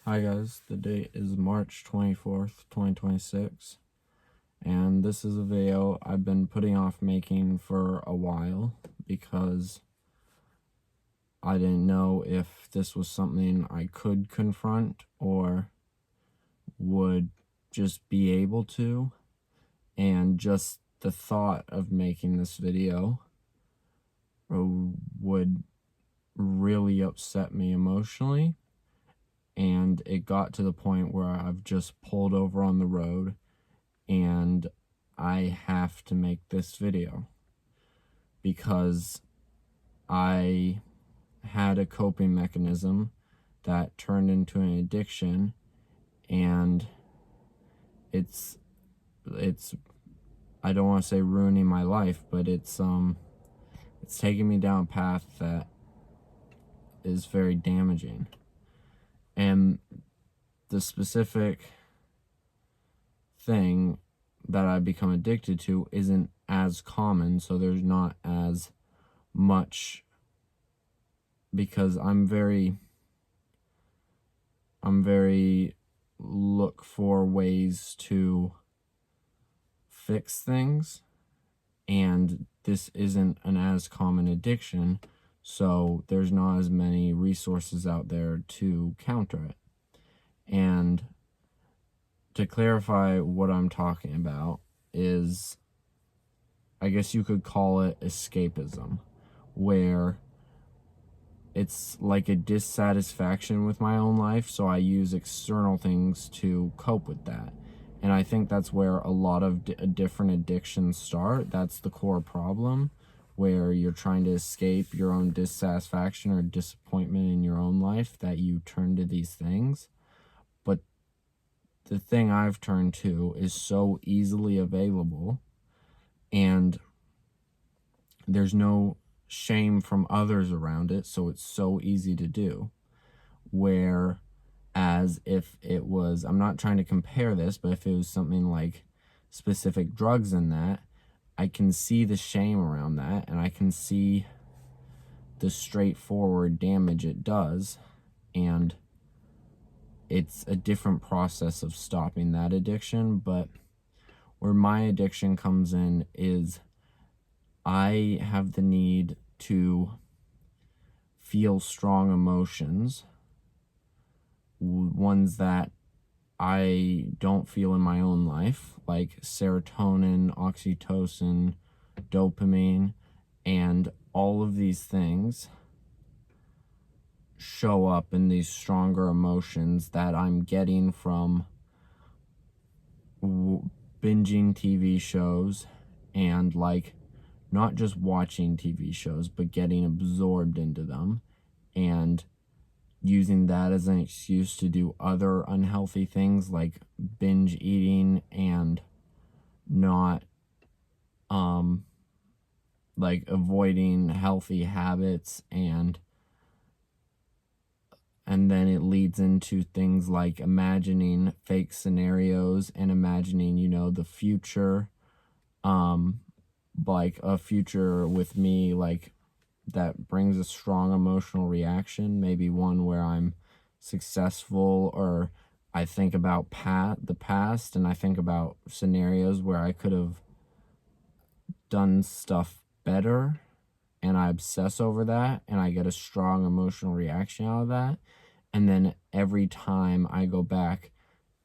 Hi guys, the date is March 24th, 2026, and this is a video I've been putting off making for a while because I didn't know if this was something I could confront or would just be able to, and just the thought of making this video would really upset me emotionally. And it got to the point where I've just pulled over on the road and I have to make this video because I had a coping mechanism that turned into an addiction, and it's I don't want to say ruining my life, but it's taking me down a path that is very damaging. And the specific thing that I become addicted to isn't as common, so there's not as much, because I'm very look for ways to fix things, and this isn't an as common addiction, so there's not as many resources out there to counter it. And to clarify what I'm talking about is, I guess you could call it escapism, where it's like a dissatisfaction with my own life, so I use external things to cope with that. And I think that's where a lot of different addictions start. That's the core problem, where you're trying to escape your own dissatisfaction or disappointment in your own life, that you turn to these things. But the thing I've turned to is so easily available, and there's no shame from others around it, so it's so easy to do. Whereas if it was, I'm not trying to compare this, but if it was something like specific drugs in that, I can see the shame around that, and I can see the straightforward damage it does, and it's a different process of stopping that addiction. But where my addiction comes in is I have the need to feel strong emotions, ones that I don't feel in my own life, like serotonin, oxytocin, dopamine, and all of these things show up in these stronger emotions that I'm getting from binging TV shows, and like not just watching TV shows, but getting absorbed into them and using that as an excuse to do other unhealthy things like binge eating and not like avoiding healthy habits, and then it leads into things like imagining fake scenarios and imagining, the future, like a future with me, like that brings a strong emotional reaction, maybe one where I'm successful, or I think about the past, and I think about scenarios where I could have done stuff better, and I obsess over that, and I get a strong emotional reaction out of that. And then every time I go back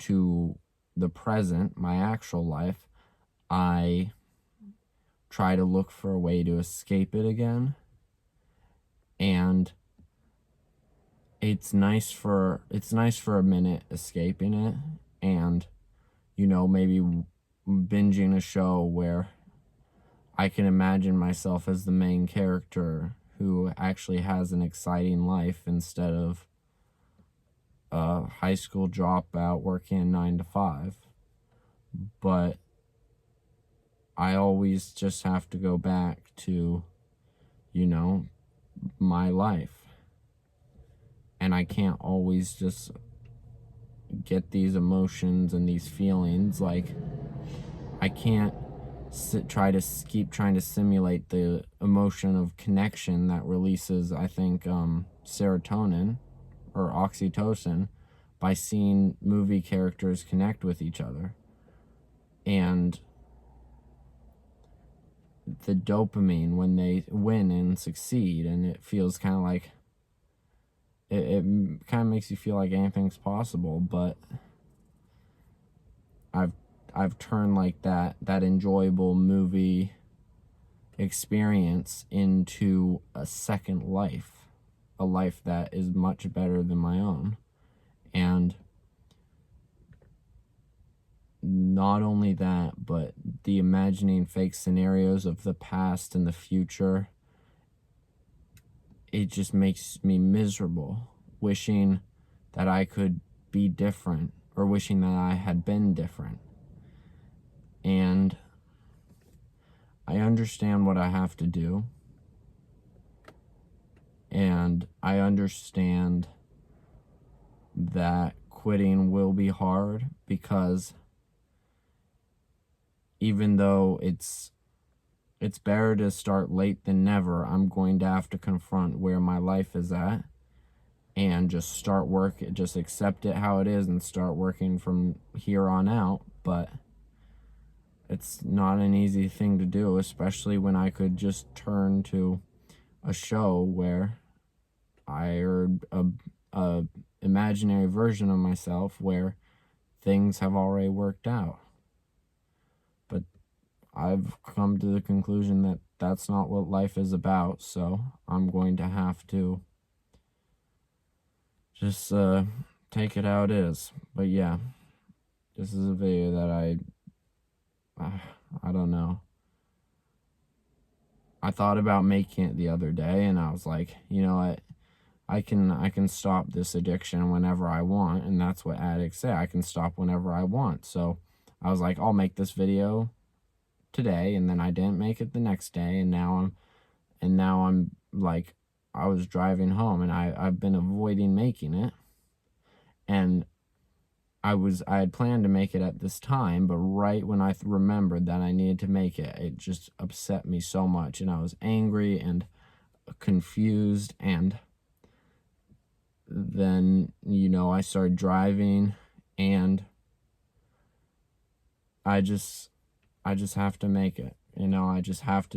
to the present, my actual life, I try to look for a way to escape it again. And it's nice for a minute escaping it, and maybe binging a show where I can imagine myself as the main character who actually has an exciting life instead of a high school dropout working 9 to 5. But I always just have to go back to, my life. And I can't always just get these emotions and these feelings. Like, I can't keep trying to simulate the emotion of connection that releases, I think, serotonin or oxytocin, by seeing movie characters connect with each other. And the dopamine when they win and succeed, and it feels kind of like it kind of makes you feel like anything's possible. But I've turned like that enjoyable movie experience into a second life, a life that is much better than my own. And not only that, but the imagining fake scenarios of the past and the future, it just makes me miserable, wishing that I could be different, or wishing that I had been different. And I understand what I have to do, and I understand that quitting will be hard, because even though it's better to start late than never, I'm going to have to confront where my life is at and just start work, just accept it how it is and start working from here on out. But it's not an easy thing to do, especially when I could just turn to a show where I heard a imaginary version of myself where things have already worked out. But I've come to the conclusion that that's not what life is about, so I'm going to have to just take it how it is. But yeah, this is a video that I don't know. I thought about making it the other day, and I was like, you know what? I can stop this addiction whenever I want, and that's what addicts say. I can stop whenever I want. So I was like, I'll make this video today, and then I didn't make it the next day, and now I'm like, I was driving home, and I've been avoiding making it, and I had planned to make it at this time, but right when I remembered that I needed to make it, it just upset me so much, and I was angry and confused. And then, I started driving, and I just have to make it. I just had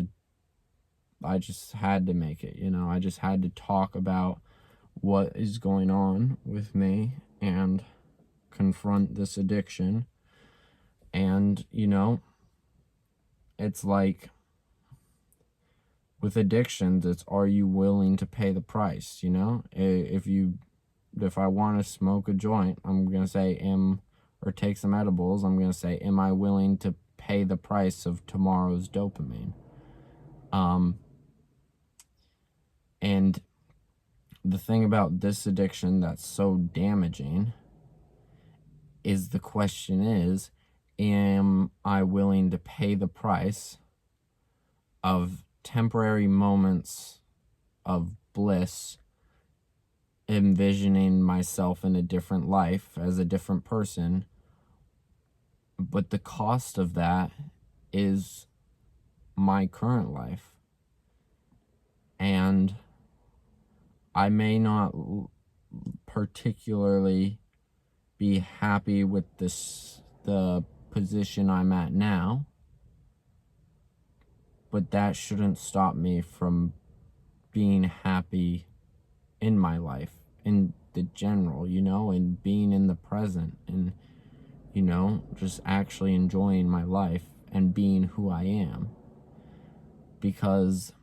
to make it. I just had to talk about what is going on with me and confront this addiction. And it's like with addictions, it's, are you willing to pay the price? If I want to smoke a joint, I'm gonna say or take some edibles, I'm gonna say, am I willing to pay the price of tomorrow's dopamine? And the thing about this addiction that's so damaging is, the question is, am I willing to pay the price of temporary moments of bliss, envisioning myself in a different life as a different person, but the cost of that is my current life? And I may not particularly be happy with the position I'm at now, but that shouldn't stop me from being happy in my life, in the general, and being in the present, and, just actually enjoying my life and being who I am. Because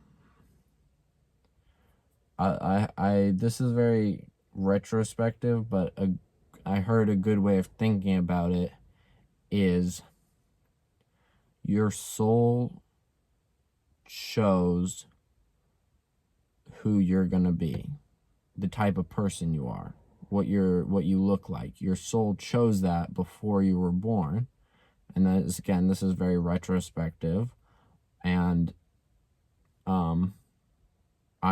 this is very retrospective, but I heard a good way of thinking about it is, your soul chose who you're gonna be, the type of person you are, what you look like. Your soul chose that before you were born. And that is, again, this is very retrospective, and I'm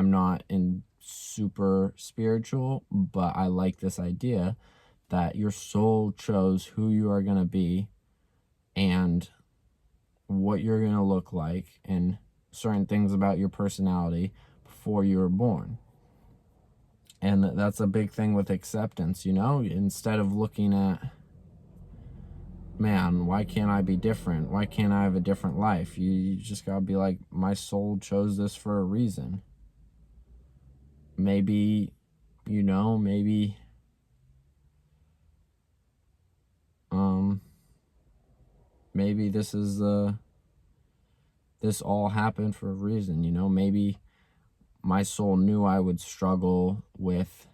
not in super spiritual, but I like this idea that your soul chose who you are going to be and what you're going to look like, and certain things about your personality before you were born. And that's a big thing with acceptance, you know? Instead of looking at, man, why can't I be different? Why can't I have a different life? You just gotta be like, my soul chose this for a reason. Maybe, you know, um, maybe this all happened for a reason, you know? Maybe my soul knew I would struggle with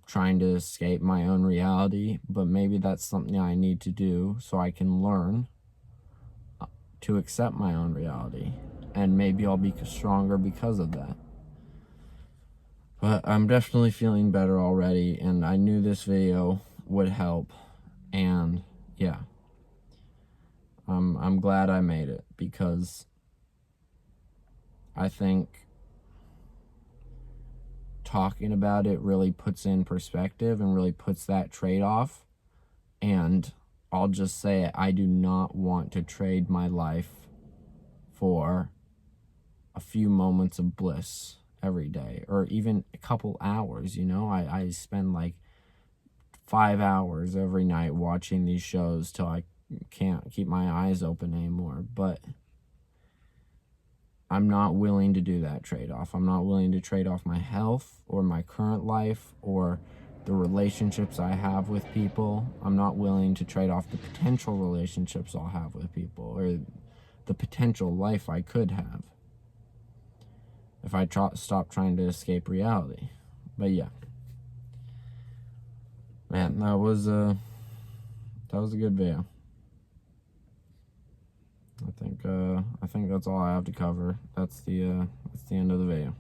trying to escape my own reality, but maybe that's something I need to do so I can learn to accept my own reality. And maybe I'll be stronger because of that. But I'm definitely feeling better already, and I knew this video would help. And yeah, I'm glad I made it, because I think talking about it really puts in perspective and really puts that trade-off. And I'll just say it, I do not want to trade my life for a few moments of bliss every day, or even a couple hours, you know? I spend like 5 hours every night watching these shows till I can't keep my eyes open anymore. But I'm not willing to do that trade-off. I'm not willing to trade off my health or my current life or the relationships I have with people. I'm not willing to trade off the potential relationships I'll have with people, or the potential life I could have, if I stop trying to escape reality. But yeah, man, that was a good video. I think that's all I have to cover. That's the end of the video.